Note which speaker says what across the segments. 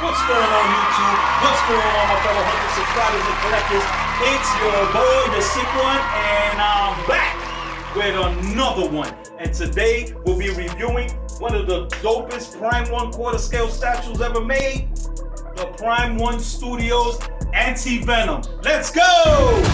Speaker 1: What's going on, YouTube? What's going on, my fellow 100 subscribers and collectors? It's your boy, the Sick One, and I'm back with another one. And today we'll be reviewing one of the dopest Prime 1 quarter scale statues ever made, the Prime 1 Studios Anti-Venom. Let's go!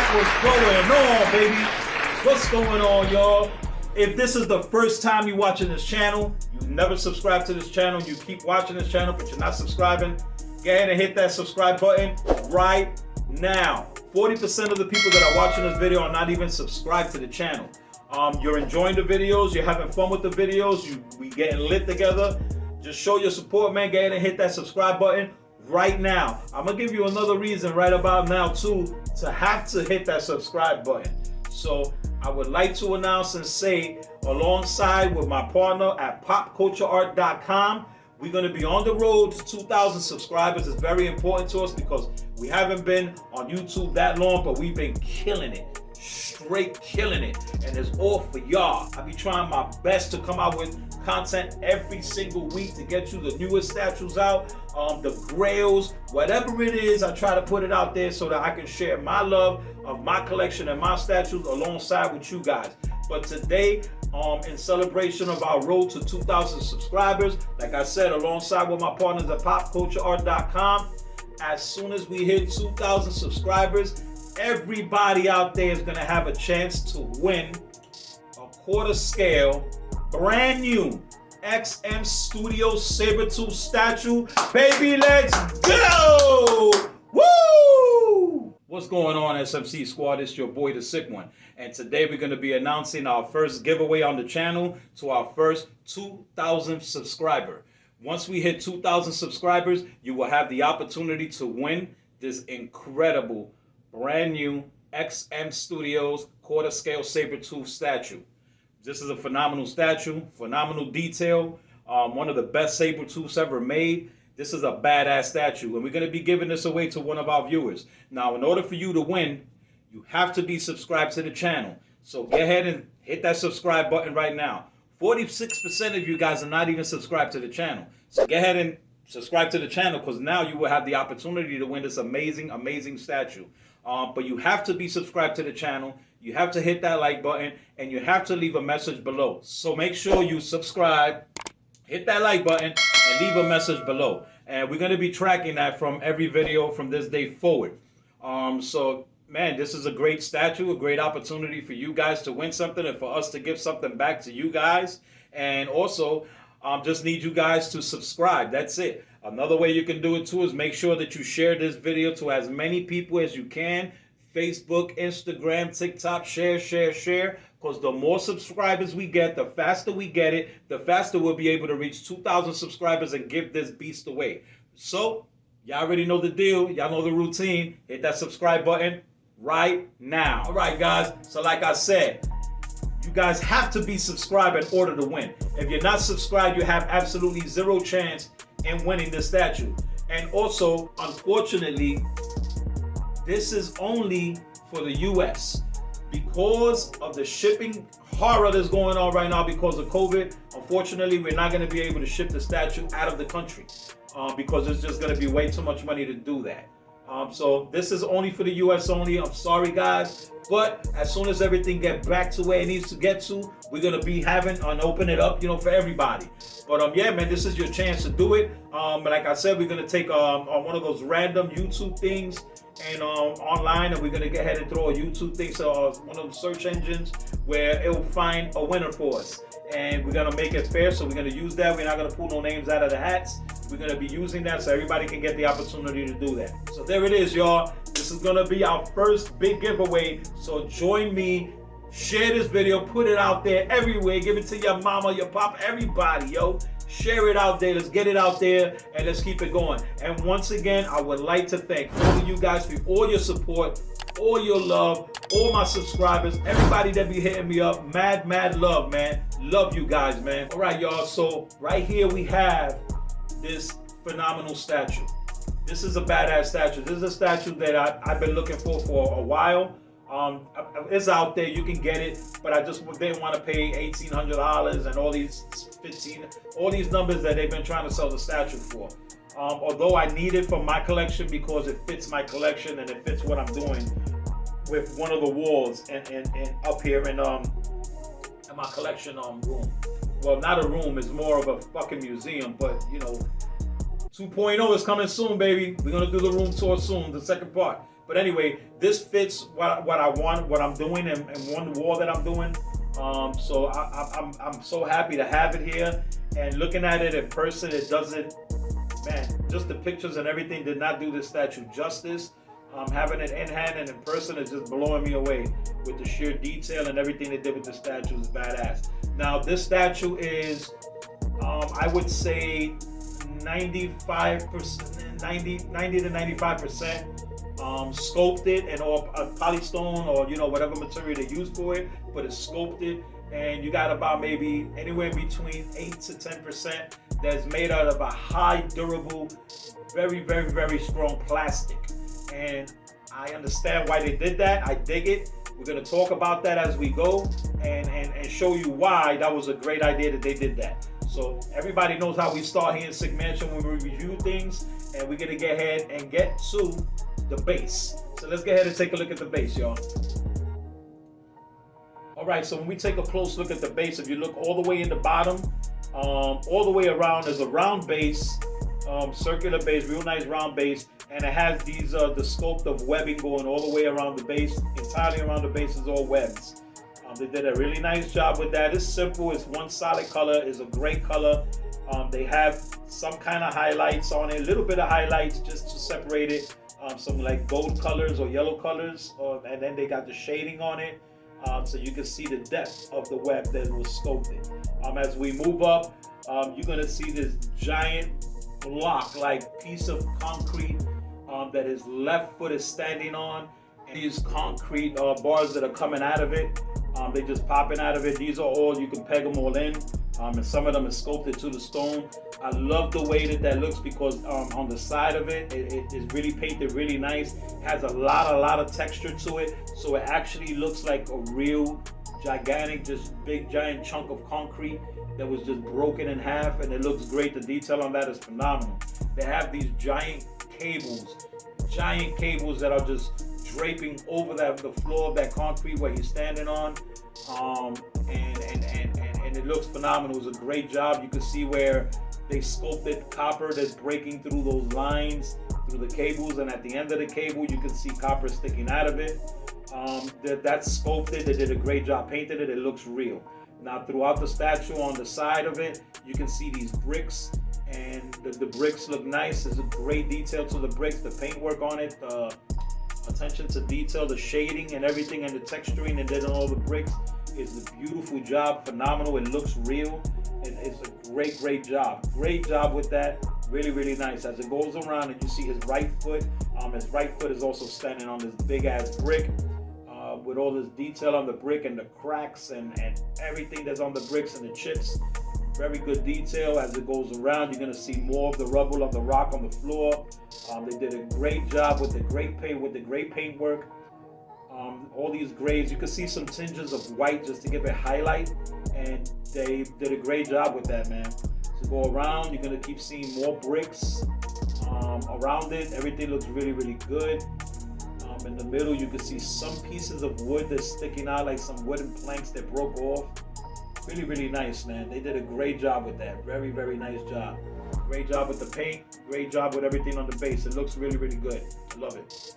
Speaker 1: What's going on, baby? What's going on, y'all? If this is the first time you're watching this channel, you never subscribed to this channel, you keep watching this channel, but you're not subscribing, go ahead and hit that subscribe button right now. 40% of the people that are watching this video are not even subscribed to the channel. You're enjoying the videos, you're having fun with the videos, we getting lit together. Just show your support, man. Go ahead and hit that subscribe button right now. I'm gonna give you another reason right about now too to have to hit that subscribe button. So I would like to announce and say, alongside with my partner at popcultureart.com, we're going to be on the road to 2,000 subscribers. It's very important to us because we haven't been on YouTube that long, but we've been killing it. Straight killing it. And it's all for y'all. I be trying my best to come out with content every single week to get you the newest statues out, the grails, whatever it is. I try to put it out there so that I can share my love of my collection and my statues alongside with you guys. But today, in celebration of our road to 2,000 subscribers, like I said, alongside with my partners at popcultureart.com, as soon as we hit 2,000 subscribers, everybody out there is going to have a chance to win a quarter scale brand new XM Studios Sabertooth statue. Baby, let's go! Woo! What's going on, SMC squad? It's your boy, the Sick One. And today we're going to be announcing our first giveaway on the channel to our first 2,000 subscriber. Once we hit 2,000 subscribers, you will have the opportunity to win this incredible brand new XM Studios quarter scale Sabertooth statue. This is a phenomenal statue, phenomenal detail, one of the best Sabertooths ever made. This is a badass statue, and we're going to be giving this away to one of our viewers. Now, in order for you to win, you have to be subscribed to the channel. So go ahead and hit that subscribe button right now. 46% of you guys are not even subscribed to the channel. So go ahead and subscribe to the channel, because now you will have the opportunity to win this amazing, amazing statue. But you have to be subscribed to the channel. You have to hit that like button, and you have to leave a message below. So make sure you subscribe, hit that like button, and leave a message below. And we're going to be tracking that from every video from this day forward. So, man, this is a great statue, a great opportunity for you guys to win something and for us to give something back to you guys. And also, just need you guys to subscribe. That's it. Another way you can do it too is make sure that you share this video to as many people as you can. Facebook, Instagram, TikTok, share. Because the more subscribers we get, the faster we get it, the faster we'll be able to reach 2,000 subscribers and give this beast away. So, y'all already know the deal. Y'all know the routine. Hit that subscribe button right now. All right, guys. So like I said, you guys have to be subscribed in order to win. If you're not subscribed, you have absolutely zero chance in winning this statue. And also, unfortunately, this is only for the US. Because of the shipping horror that's going on right now because of COVID, unfortunately, we're not going to be able to ship the statue out of the country because it's just going to be way too much money to do that. So this is only for the US only. I'm sorry, guys. But as soon as everything gets back to where it needs to get to, we're going to be having and open it up, for everybody. But yeah, man, this is your chance to do it. But like I said, we're going to take one of those random YouTube things and online, and we're going to go ahead and throw a YouTube thing, so one of the search engines where it will find a winner for us. And we're going to make it fair, so we're going to use that. We're not going to pull no names out of the hats. We're going to be using that so everybody can get the opportunity to do that. So there it is, y'all. This is going to be our first big giveaway. So join me. Share this video. Put it out there everywhere. Give it to your mama, your papa, everybody, yo. Share it out there. Let's get it out there and let's keep it going. And once again, I would like to thank all of you guys for all your support, all your love, all my subscribers, everybody that be hitting me up. Mad love, man. Love you guys, man. All right, y'all. So right here we have this phenomenal statue. This is a badass statue. This is a statue that I've been looking for a while. It's out there, you can get it, but I just didn't want to pay $1,800 and all these numbers that they've been trying to sell the statue for. Although I need it for my collection because it fits my collection and it fits what I'm doing with one of the walls and up here in my collection room. Well, not a room, it's more of a fucking museum, but you know, 2.0 is coming soon, baby. We're gonna do the room tour soon, the second part. But anyway, this fits what I want, what I'm doing, and one wall that I'm doing. So I'm so happy to have it here. And looking at it in person, it doesn't, man, just the pictures and everything did not do this statue justice. Having it in hand and in person is just blowing me away with the sheer detail and everything they did with the statue is badass. Now this statue is, I would say 95%, 90 to 95%. Sculpted and or polystone or you know whatever material they use for it, but it's sculpted, and you got about maybe anywhere between 8 to 10% that's made out of a high durable, very strong plastic. And I understand why they did that. I dig it. We're gonna talk about that as we go and show you why that was a great idea that they did that. So everybody knows how we start here in Sick Mansion when we review things, and we're gonna get ahead and get to the base. So let's go ahead and take a look at the base, y'all. All right, so when we take a close look at the base, if you look all the way in the bottom, all the way around, there's a round base, circular base, real nice round base, and it has these the sculpt of webbing going all the way around the base. Entirely around the base is all webs. They did a really nice job with that. It's simple. It's one solid color. It's a great color. They have some kind of highlights on it, a little bit of highlights just to separate it. Some like gold colors or yellow colors, and then they got the shading on it, so you can see the depth of the web that was sculpted. As we move up, you're gonna see this giant block-like piece of concrete that his left foot is standing on, and these concrete bars that are coming out of it, they just popping out of it. These are all, you can peg them all in. And some of them is sculpted to the stone. I love the way that looks because on the side of it, it is really painted really nice. It has a lot of texture to it. So it actually looks like a real gigantic, just big giant chunk of concrete that was just broken in half, and it looks great. The detail on that is phenomenal. They have these giant cables that are just draping over the floor of that concrete where he's standing on. And it looks phenomenal. It was a great job. You can see where they sculpted copper that's breaking through those lines, through the cables, and at the end of the cable, you can see copper sticking out of it. That's sculpted. They did a great job, painted it. It looks real. Now, throughout the statue, on the side of it, you can see these bricks, and the bricks look nice. There's a great detail to the bricks, the paintwork on it, attention to detail, the shading and everything, and the texturing, and then all the bricks. It's a beautiful job, phenomenal. It looks real, and it's a great job. Great job with that. Really nice. As it goes around, and you see his right foot. His right foot is also standing on this big ass brick, with all this detail on the brick and the cracks and everything that's on the bricks and the chips. Very good detail. As it goes around, you're gonna see more of the rubble of the rock on the floor. They did a great job with the great paint work. All these grays, you can see some tinges of white just to give it highlight, and they did a great job with that, man. So go around, you're gonna keep seeing more bricks around it. Everything looks really good. In the middle, you can see some pieces of wood that's sticking out, like some wooden planks that broke off. Really nice, man. They did a great job with that. Very nice job. Great job with the paint. Great job with everything on the base. It looks really good. I love it.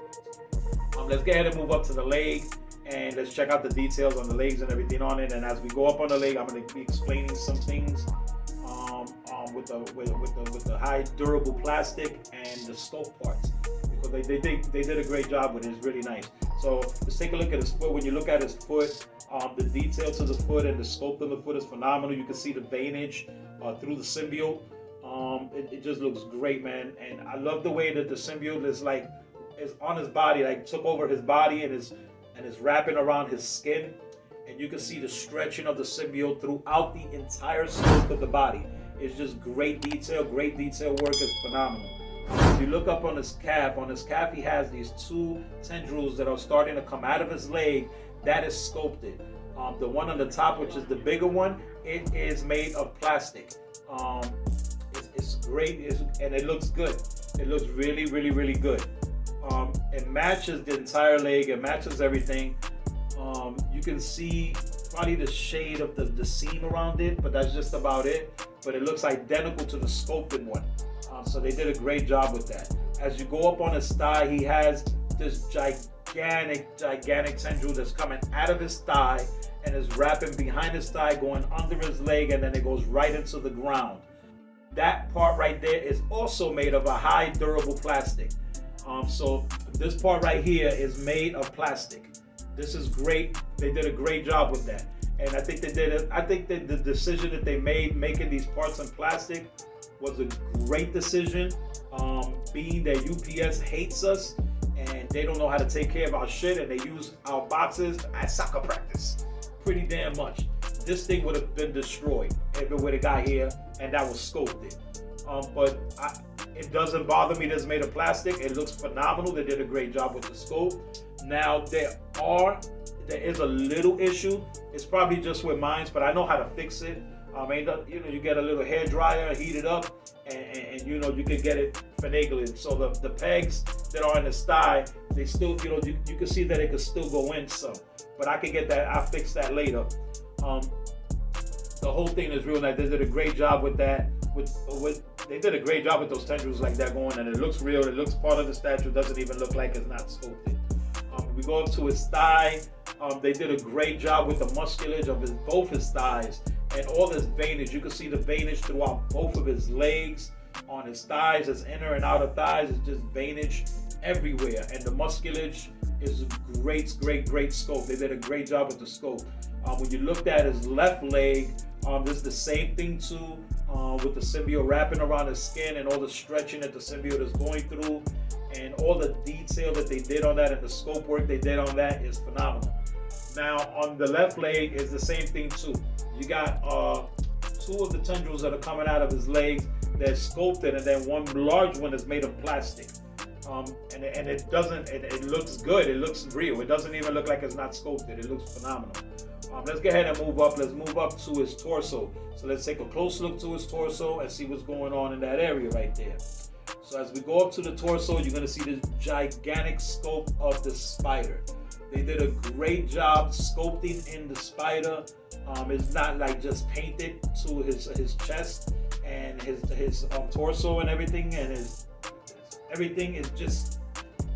Speaker 1: Let's go ahead and move up to the leg, and let's check out the details on the legs and everything on it. And as we go up on the leg, I'm going to be explaining some things with the high durable plastic and the sculpt parts, because they did a great job with it. It's really nice. So let's take a look at his foot. When you look at his foot, the detail to the foot and the sculpt of the foot is phenomenal. You can see the veinage through the symbiote. It just looks great, man. And I love the way that the symbiote is on his body, like took over his body and is wrapping around his skin. And you can see the stretching of the symbiote throughout the entire scope of the body. It's just great detail work is phenomenal. If you look up on his calf he has these two tendrils that are starting to come out of his leg. That is sculpted. The one on the top, which is the bigger one, it is made of plastic. It's great, and it looks good. It looks really, really, really good. It matches the entire leg. It matches everything. You can see probably the shade of the seam around it, but that's just about it. But it looks identical to the sculpted one. So they did a great job with that. As you go up on his thigh, he has this gigantic tendril that's coming out of his thigh and is wrapping behind his thigh, going under his leg, and then it goes right into the ground. That part right there is also made of a high durable plastic. So this part right here is made of plastic. This is great. They did a great job with that. And I think that the decision that they made making these parts in plastic was a great decision. Being that UPS hates us and they don't know how to take care of our shit, and they use our boxes at soccer practice pretty damn much. This thing would have been destroyed if it would have got here and that was sculpted. But it doesn't bother me that it's made of plastic. It looks phenomenal. They did a great job with the scope. Now there is a little issue. It's probably just with mine, but I know how to fix it. You get a little hair dryer, heat it up, and you can get it finagling. So the pegs that are in the thigh, they still, you can see that it could still go in some. But I can get that. I'll fix that later. The whole thing is real nice. They did a great job with that. They did a great job with those tendrils like that going, and it looks real. It looks part of the statue. It doesn't even look like it's not sculpted. We go up to his thigh. They did a great job with the musculage of both his thighs and all this veinage. You can see the veinage throughout both of his legs, on his thighs, his inner and outer thighs. It's just veinage everywhere, and the musculage is great scope. They did a great job with the scope. When you looked at his left leg, there's the same thing too, with the symbiote wrapping around his skin and all the stretching that the symbiote is going through, and all the detail that they did on that and the scope work they did on that is phenomenal. Now on the left leg is the same thing too. You got two of the tendrils that are coming out of his legs that's sculpted, and then one large one is made of plastic. And it looks good. It looks real. It doesn't even look like it's not sculpted. It looks phenomenal. Let's go ahead and move up. Let's move up to his torso. So let's take a close look to his torso and see what's going on in that area right there. So as we go up to the torso, you're going to see this gigantic scope of the spider. They did a great job sculpting in the spider. It's not like just painted to his chest and his torso and everything, and everything is just,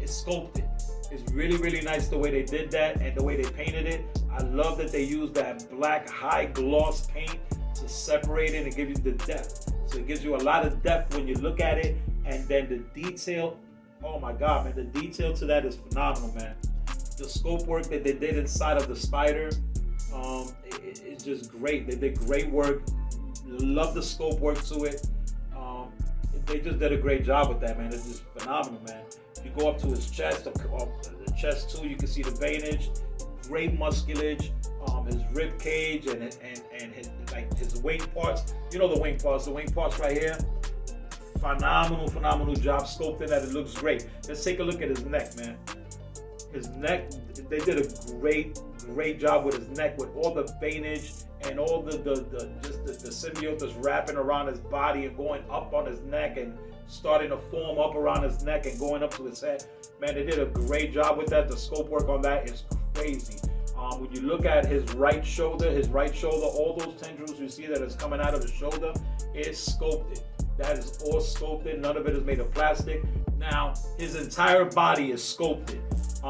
Speaker 1: it's sculpted. It's really nice the way they did that and the way they painted it. I love that they used that black high gloss paint to separate it and give you the depth. So it gives you a lot of depth when you look at it, and then the detail, oh my God, man, the detail to that is phenomenal, man. The scope work that they did inside of the spider, it's just great. They did great work. Love the scope work to it. They just did a great job with that, man. It's just phenomenal, man. You go up to his chest, the chest too, you can see the veinage, great musculage, his rib cage and his wing parts. You know the wing parts right here. Phenomenal job sculpting that. It looks great. Let's take a look at his neck, man. His neck, they did a great job with his neck, with all the veinage and all the symbiote that's wrapping around his body and going up on his neck and starting to form up around his neck and going up to his head. Man, they did a great job with that. The scope work on that is crazy. When you look at his right shoulder, all those tendrils you see that is coming out of his shoulder is sculpted. That is all sculpted. None of it is made of plastic. Now, his entire body is sculpted.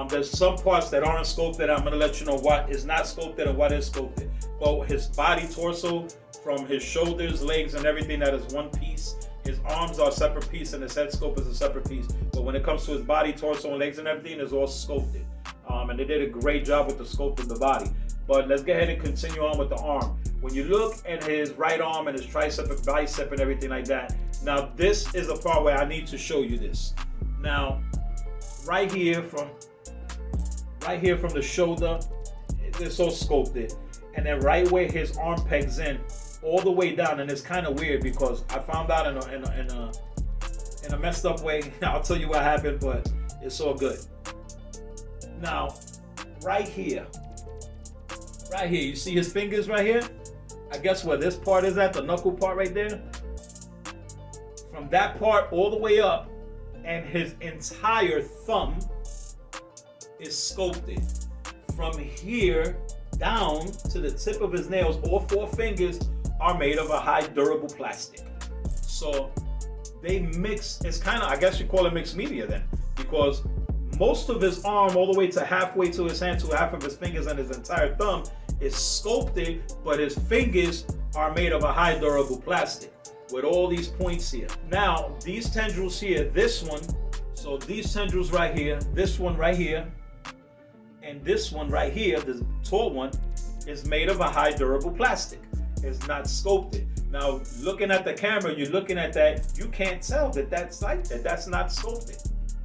Speaker 1: There's some parts that aren't sculpted. I'm going to let you know what is not sculpted and what is sculpted. But his body, torso, from his shoulders, legs, and everything, that is one piece. His arms are a separate piece, and his head scope is a separate piece. But when it comes to his body, torso, and legs, and everything, it's all sculpted. And they did a great job with the sculpt of the body. But let's go ahead and continue on with the arm. when you look at his right arm and his tricep and bicep and everything like that, now this is the part where I need to show you this. Now, right here from the shoulder, it's all sculpted, and then right where his arm pegs in, all the way down, and it's kind of weird because I found out in a messed up way. I'll tell you what happened, but it's all good. Now, right here, you see his fingers right here? I guess where this part is at, the knuckle part right there. From that part all the way up, and his entire thumb is sculpted. From here down to the tip of his nails, all 4 fingers are made of a high durable plastic. So they mix, it's kind of, I guess you call it mixed media then, because most of his arm all the way to halfway to his hand, to half of his fingers and his entire thumb is sculpted, but his fingers are made of a high durable plastic with all these points here. Now, these tendrils here, this one, so these tendrils right here, this one right here, and this one right here, this tall one, is made of a high durable plastic. It's not sculpted. Now, looking at the camera, you're looking at that, you can't tell that that's like that. That's not sculpted.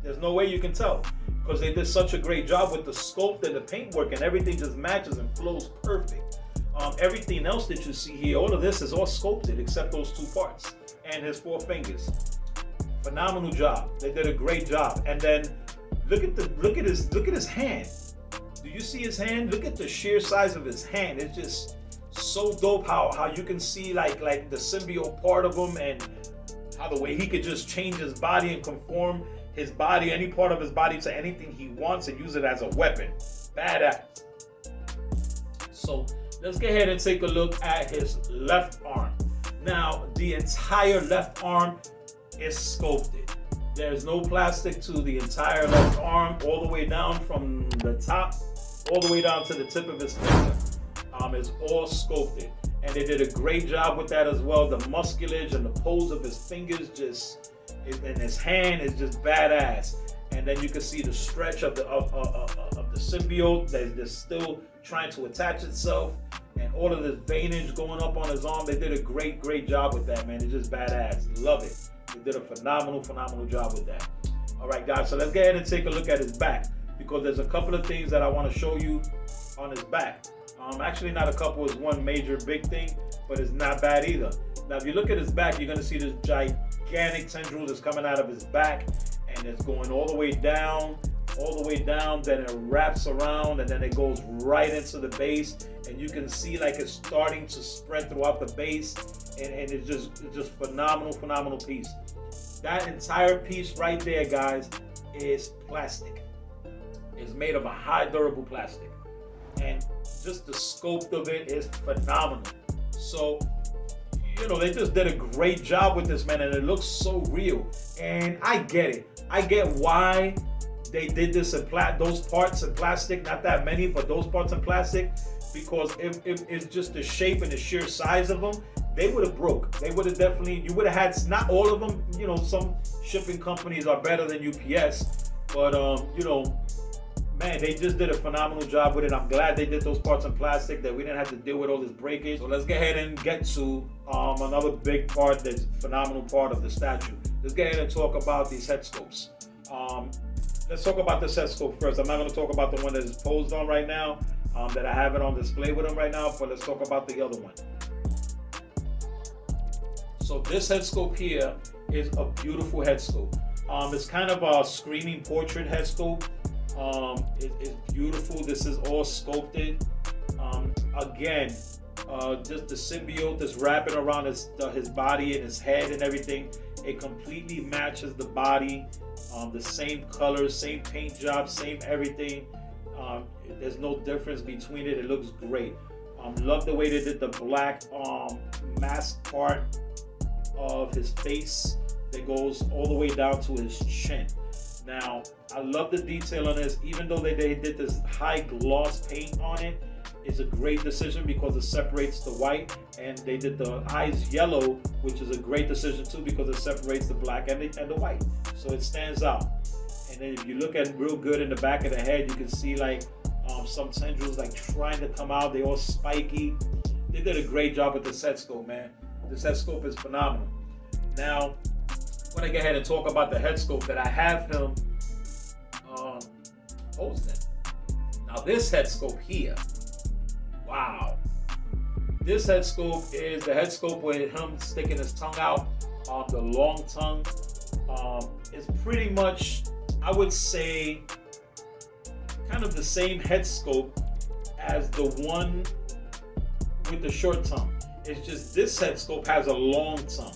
Speaker 1: There's no way you can tell, because they did such a great job with the sculpt and the paintwork, and everything just matches and flows perfect. Everything else that you see here, all of this is all sculpted except those 2 parts and his 4 fingers. Phenomenal job. They did a great job. And then look at his hand. Do you see his hand? Look at the sheer size of his hand. It's just so dope how you can see like the symbiote part of him, and how the way he could just change his body and conform his body, any part of his body, to anything he wants and use it as a weapon. Badass. So let's go ahead and take a look at his left arm. Now, the entire left arm is sculpted. There's no plastic to the entire left arm, all the way down from the top, all the way down to the tip of his finger. It's all sculpted. And they did a great job with that as well. The musculage and the pose of his fingers and his hand is just badass. And then you can see the stretch of the symbiote that's still trying to attach itself, and all of this veinage going up on his arm. They did a great job with that, man. It's just badass. Love it. They did a phenomenal job with that. All right, guys, so let's go ahead and take a look at his back, because there's a couple of things that I want to show you on his back. Actually, not a couple, is one major big thing, but it's not bad either. Now, if you look at his back, you're going to see this gigantic tendril that's coming out of his back, and it's going all the way down, then it wraps around, and then it goes right into the base, and you can see like it's starting to spread throughout the base, and it's just phenomenal piece. That entire piece right there, guys, is plastic. It's made of a high durable plastic, and just the scope of it is phenomenal. So, you know, they just did a great job with this, man, and it looks so real. And I get it. I get why they did this in those parts in plastic, not that many, but those parts in plastic, because if it's just the shape and the sheer size of them, they would have broke. They would have definitely, you would have had, not all of them, you know, some shipping companies are better than UPS, but you know, man, they just did a phenomenal job with it. I'm glad they did those parts in plastic, that we didn't have to deal with all this breakage. So let's go ahead and get to another big part, that's a phenomenal part of the statue. Let's go ahead and talk about these head sculpts. Let's talk about this head sculpt first. I'm not going to talk about the one that is posed on right now, that I have it on display with him right now, but let's talk about the other one. So this head sculpt here is a beautiful head sculpt. It's kind of a screaming portrait head sculpt. It's beautiful. This is all sculpted. Again, just the symbiote that's wrapping around his body and his head and everything. It completely matches the body. The same colors, same paint job, same everything. There's no difference between it. It looks great. Love the way they did the black mask part of his face that goes all the way down to his chin. Now, I love the detail on this. Even though they did this high gloss paint on it, it's a great decision because it separates the white, and they did the eyes yellow, which is a great decision too because it separates the black and the white. So it stands out. And then if you look at it real good in the back of the head, you can see like some tendrils like trying to come out. They're all spiky. they did a great job with this head scope, man. This head scope is phenomenal. Now, I'm gonna go ahead and talk about the head scope that I have him posting. Now this head scope here, wow. This head scope is the head scope with him sticking his tongue out, the long tongue. It's pretty much, I would say, kind of the same head scope as the one with the short tongue. It's just this head scope has a long tongue.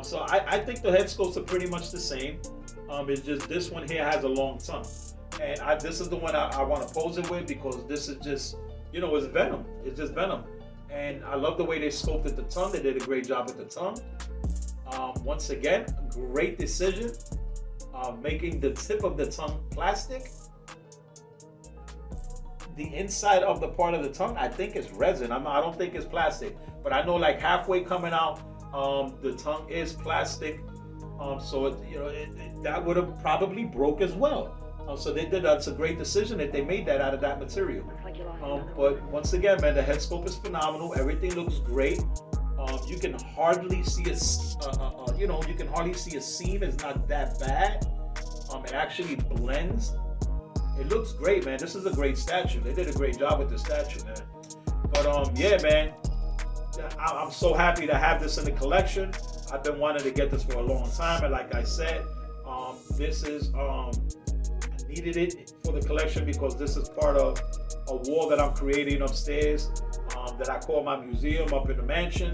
Speaker 1: So I think the head scopes are pretty much the same. It's just this one here has a long tongue. And this is the one I want to pose it with because this is just, you know, it's Venom. It's just Venom. And I love the way they sculpted the tongue. They did a great job with the tongue. Once again, great decision. Making the tip of the tongue plastic. The inside of the part of the tongue, I think is resin. I don't think it's plastic. But I know like halfway coming out, the tongue is plastic. So that would have probably broke as well. So that's a great decision that they made that out of that material. But once again, man, the head scope is phenomenal. Everything looks great. You can hardly see you can hardly see a seam. It's not that bad. It actually blends. It looks great, man. This is a great statue. They did a great job with the statue, man. But yeah, man, I'm so happy to have this in the collection. I've been wanting to get this for a long time, and like I said, this is I needed it for the collection because this is part of a wall that I'm creating upstairs that I call my museum up in the mansion.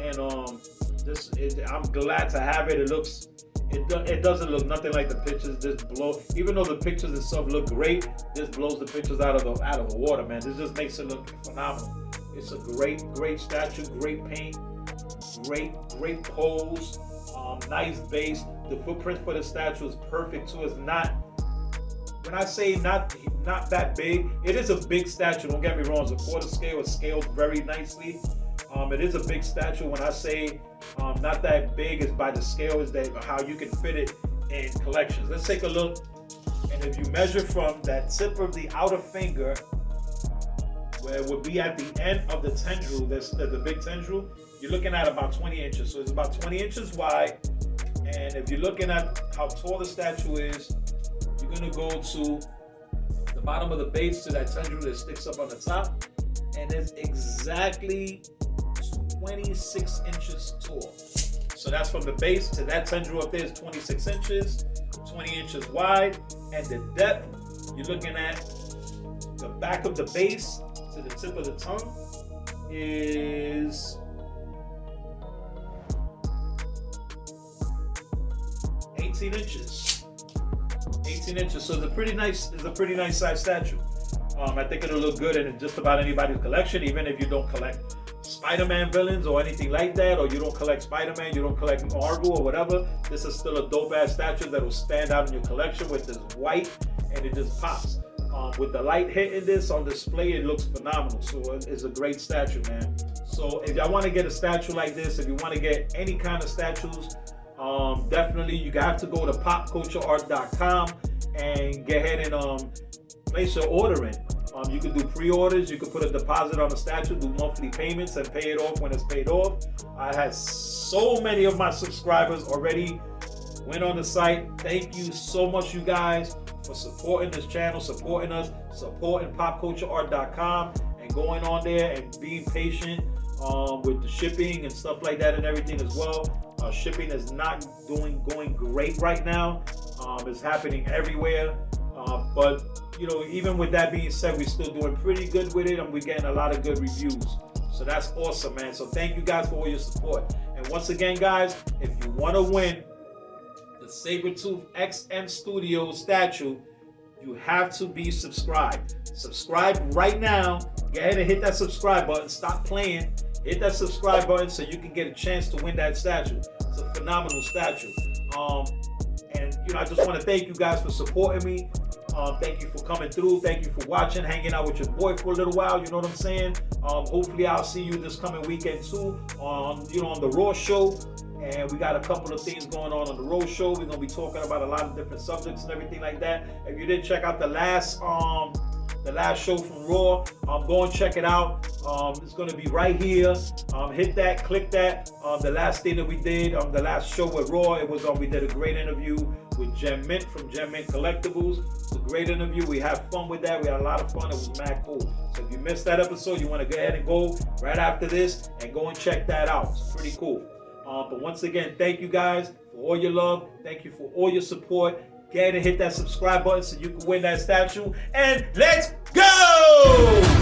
Speaker 1: And I'm glad to have it. It doesn't look nothing like the pictures. This blow, even though the pictures itself look great, this blows the pictures out of the water, man. This just makes it look phenomenal. It's a great statue, great paint, great pose, nice base. The footprint for the statue is perfect too. It's not, when I say not that big, it is a big statue. Don't get me wrong. It's a quarter scale. It's scaled very nicely. It is a big statue. When I say not that big, is by the scale, is that how you can fit it in collections. Let's take a look. And if you measure from that tip of the outer finger, where it would be at the end of the tendril, the big tendril, you're looking at about 20 inches. So it's about 20 inches wide. And if you're looking at how tall the statue is, you're going to go to the bottom of the base to that tendril that sticks up on the top. And it's exactly 26 inches tall. So that's from the base to that tendril up there is 26 inches, 20 inches wide. And the depth, you're looking at the back of the base to the tip of the tongue is 18 inches. 18 inches. So it's a pretty nice size statue. I think it'll look good in just about anybody's collection, even if you don't collect Spider-Man villains or anything like that, or you don't collect Spider-Man, you don't collect Marvel or whatever. This is still a dope-ass statue that will stand out in your collection with this white, and it just pops. With the light hitting this on display, it looks phenomenal. So it's a great statue, man. So if y'all want to get a statue like this, if you want to get any kind of statues, definitely you have to go to popcultureart.com and go ahead and place your order in. You can do pre-orders, you can put a deposit on the statue, do monthly payments and pay it off when it's paid off. I had so many of my subscribers already went on the site. Thank you so much, you guys, for supporting this channel, supporting us, supporting popcultureart.com, and going on there and being patient with the shipping and stuff like that and everything as well. Shipping is not going great right now. It's happening everywhere. But you know, even with that being said, we're still doing pretty good with it, and we're getting a lot of good reviews. So that's awesome, man. So thank you guys for all your support. And once again, guys, if you want to win the Sabretooth XM Studio statue, you have to be subscribed. Subscribe right now. Go ahead and hit that subscribe button. Stop playing. Hit that subscribe button so you can get a chance to win that statue. It's a phenomenal statue. And you know, I just want to thank you guys for supporting me. Thank you for coming through. Thank you for watching, hanging out with your boy for a little while. You know what I'm saying? Hopefully, I'll see you this coming weekend too on the Raw show. And we got a couple of things going on the Raw show. We're gonna be talking about a lot of different subjects and everything like that. If you didn't check out the last the last show from Raw. Go and check it out. It's going to be right here. Hit that, click that. The last thing that we did, the last show with Raw, it was we did a great interview with Gem Mint from Gem Mint Collectibles. It's a great interview. We had fun with that. We had a lot of fun. It was mad cool. So if you missed that episode, you want to go ahead and go right after this and go and check that out. It's pretty cool. But once again, thank you guys for all your love. Thank you for all your support. Go ahead and hit that subscribe button so you can win that statue. And let's go!